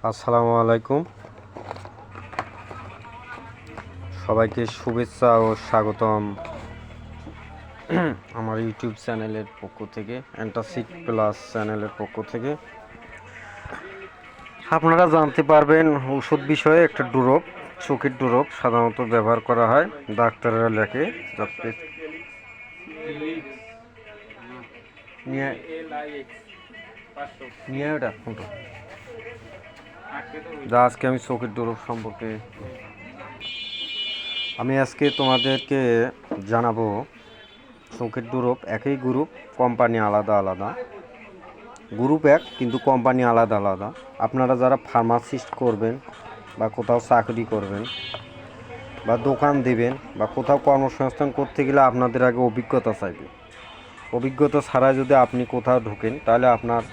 আসসালামু আলাইকুম, সবাইকে শুভেচ্ছা ও স্বাগতম আমার ইউটিউব চ্যানেলের পক্ষ থেকে, অ্যান্টাসিড প্লাস চ্যানেলের পক্ষ থেকে। আপনারা জানতে পারবেন ওষুধ বিষয়ে একটা ড্রপ, চোখের ড্রপ সাধারণত ব্যবহার করা হয়, ডাক্তাররা লেখে। আজকে আমি চোখের ড্রপ সম্পর্কে আজকে তোমাদেরকে জানাবো। চোখের ড্রপ একই গ্রুপ, কোম্পানি আলাদা আলাদা। গ্রুপ এক কিন্তু কোম্পানি আলাদা আলাদা। আপনারা যারা ফার্মাসিস্ট করবেন বা কোথাও চাকরি করবেন বা দোকান দেবেন বা কোথাও কর্মসংস্থান করতে গেলে আপনাদের আগে অভিজ্ঞতা চাইবে। অভিজ্ঞতা ছাড়া যদি আপনি কোথাও ঢোকেন তাহলে আপনার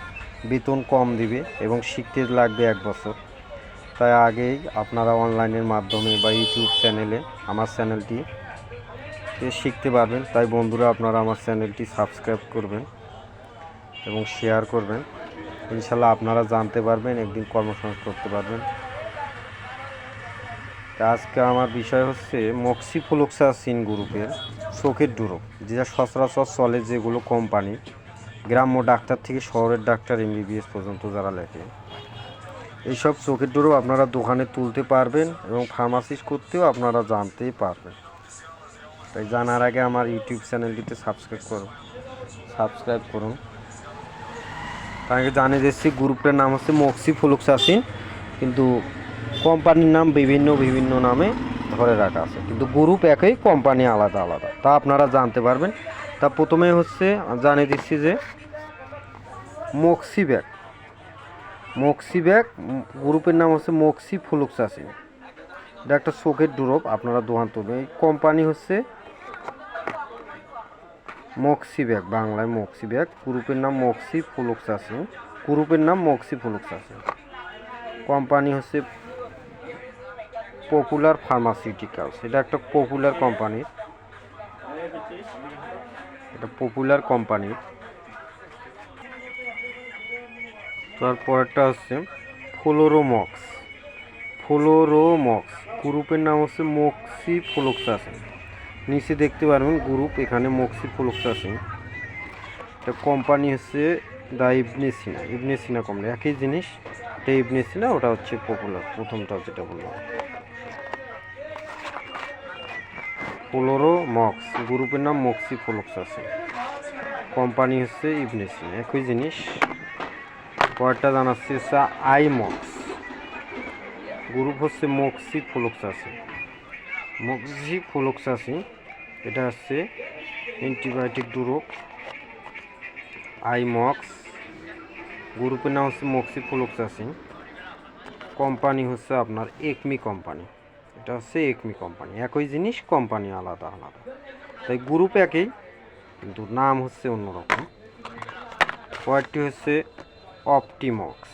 বেতন কম দিবে এবং শিখতে লাগবে 1 বছর। তাই আগেই আপনারা অনলাইনের মাধ্যমে বা ইউটিউব চ্যানেলে আমার চ্যানেলটি শিখতে পারবেন। তাই বন্ধুরা, আপনারা আমার চ্যানেলটি সাবস্ক্রাইব করবেন এবং শেয়ার করবেন। ইনশাল্লাহ আপনারা জানতে পারবেন, একদিন কর্মসংস্থান করতে পারবেন। আজকে আমার বিষয় হচ্ছে মক্সিফ্লোক্সাসিন গ্রুপের চোখের ড্রপ, যেটা সচরাচর চলে, যেগুলো কোম্পানি গ্রাম্য ডাক্তার থেকে শহরের ডাক্তার MBBS পর্যন্ত যারা লেখে, এইসব চোখের ড্রপ আপনারা দোকানে তুলতে পারবেন এবং ফার্মাসিস্ট করতেও আপনারা জানতে পারবেন। তাই জানার আগে আমার ইউটিউব চ্যানেলটিতে সাবস্ক্রাইব করুন। তাকে জানিয়ে দিচ্ছি, গ্রুপটার নাম হচ্ছে মক্সিফ্লোক্সাসিন, কিন্তু কোম্পানির নাম বিভিন্ন নামে ধরে রাখা আছে, কিন্তু গ্রুপ একই, কোম্পানি আলাদা আলাদা। তা আপনারা জানতে পারবেন। তা প্রথমে হচ্ছে জানিয়ে দিচ্ছি যে মক্সিব্যাক গ্রুপের নাম হচ্ছে মক্সিফ্লোক্সাসিন। এটা একটা চোখের ড্রপ, আপনারা দোকান তুলবেন। এই কোম্পানি হচ্ছে মক্সিব্যাক, বাংলায় মক্সিব্যাক। গ্রুপের নাম মক্সিফ্লোক্সাসিন। কোম্পানি হচ্ছে পপুলার ফার্মাসিউটিক্যালস। এটা একটা পপুলার কোম্পানি। তারপরটা হচ্ছে ফ্লোরোমক্স। গ্রুপের নাম হচ্ছে মক্সিফ্লোক্সাসিন। নিচে দেখতে পারবেন গ্রুপ, এখানে মক্সিফ্লোক্সাসিন। এটা কোম্পানি হচ্ছে ইবনে সিনা কোম্পানি, একই জিনিস। এটা ইবনে সিনা, ওটা হচ্ছে পপুলার, প্রথমটা যেটা বললাম। ফ্লোরোমক্স গ্রুপের নাম মক্সিফ্লোক্সাসিন, কোম্পানি হচ্ছে ইবনে সিনা, একই জিনিস। পরেরটা জানাচ্ছি হচ্ছে আইমক্স, গ্রুপ হচ্ছে মক্সিফ্লোক্সাসিন। এটা হচ্ছে অ্যান্টিবায়োটিক ড্রপ। আইমক্স গ্রুপের নাম হচ্ছে মক্সিফ্লোক্সাসিন, কোম্পানি হচ্ছে আপনার একমি কোম্পানি। এটা হচ্ছে একমি কোম্পানি, একই জিনিস, কোম্পানি আলাদা আলাদা। তাই গ্রুপ একই কিন্তু নাম হচ্ছে অন্যরকম। পরেরটি হচ্ছে অপটিমক্স,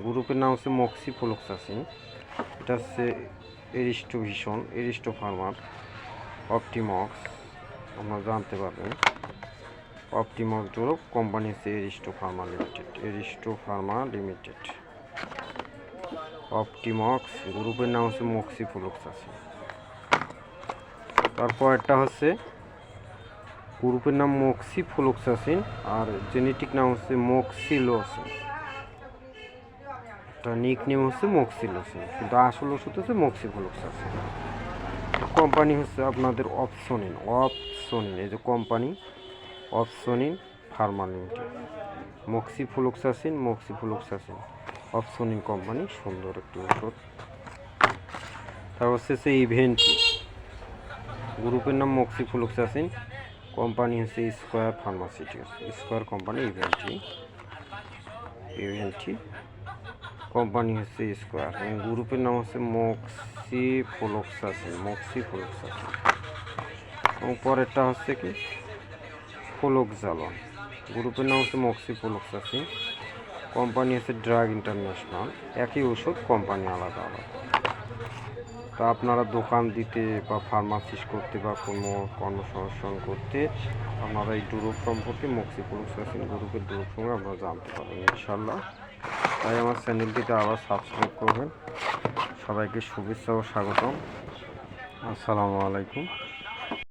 গ্রুপের নাম হচ্ছে মক্সিফ্লোক্সাসিন। এটা হচ্ছে এরিস্টোফার্মার। অপটিমক্স আপনারা জানতে পারবেন। অপটিমক্স ড্রপ, কোম্পানি হচ্ছে এরিস্টোফার্মা লিমিটেড। অপটিমক্স গ্রুপের নাম হচ্ছে মক্সিফ্লোক্সাসিন। তারপর একটা হচ্ছে গ্রুপের নাম মক্সিফ্লোক্সাসিন আর জেনেটিক নাম হচ্ছে মক্সিলোসিন। তার নিক নেম হচ্ছে মক্সিলোসিন, কিন্তু আসল ওষুধ হচ্ছে মক্সিফ্লোক্সাসিন। কোম্পানি হচ্ছে আপনাদের অপসোনিন। এই যে company Opsonin pharma limited. Moxifloxacin Opsonin company, সুন্দর একটি ওষুধ। তারপর হচ্ছে ইভেন্টি, গ্রুপের নাম মক্সিফ্লোক্সাসিন, কোম্পানি হচ্ছে স্কয়ার ফার্মাসিউটিক্যালস। স্কয়ার কোম্পানি, ইভেন্টি কোম্পানি হচ্ছে স্কয়ার, এবং গ্রুপের নাম হচ্ছে মক্সিফ্লোক্সাসিন। এবং পরেরটা হচ্ছে কি ফ্লোক্সালন, গ্রুপের নাম হচ্ছে মক্সিফ্লোক্সাসিন, কোম্পানি হচ্ছে ড্রাগ ইন্টারন্যাশনাল। একই ওষুধ, কোম্পানি আলাদা আলাদা। তা আপনারা দোকান দিতে বা ফার্মাসিস্ট করতে বা কোনো কর্মসংস্থান করতে আপনারা এই ড্রপ সম্পর্কে, মক্সিফ্লোক্সাসিন গ্রুপের ড্রপ সম্পর্কে আপনারা জানতে পারবেন ইনশাল্লাহ। তাই আমার চ্যানেলটিতে আবার সাবস্ক্রাইব করবেন। সবাইকে শুভেচ্ছা ও স্বাগতম। আসসালামু আলাইকুম।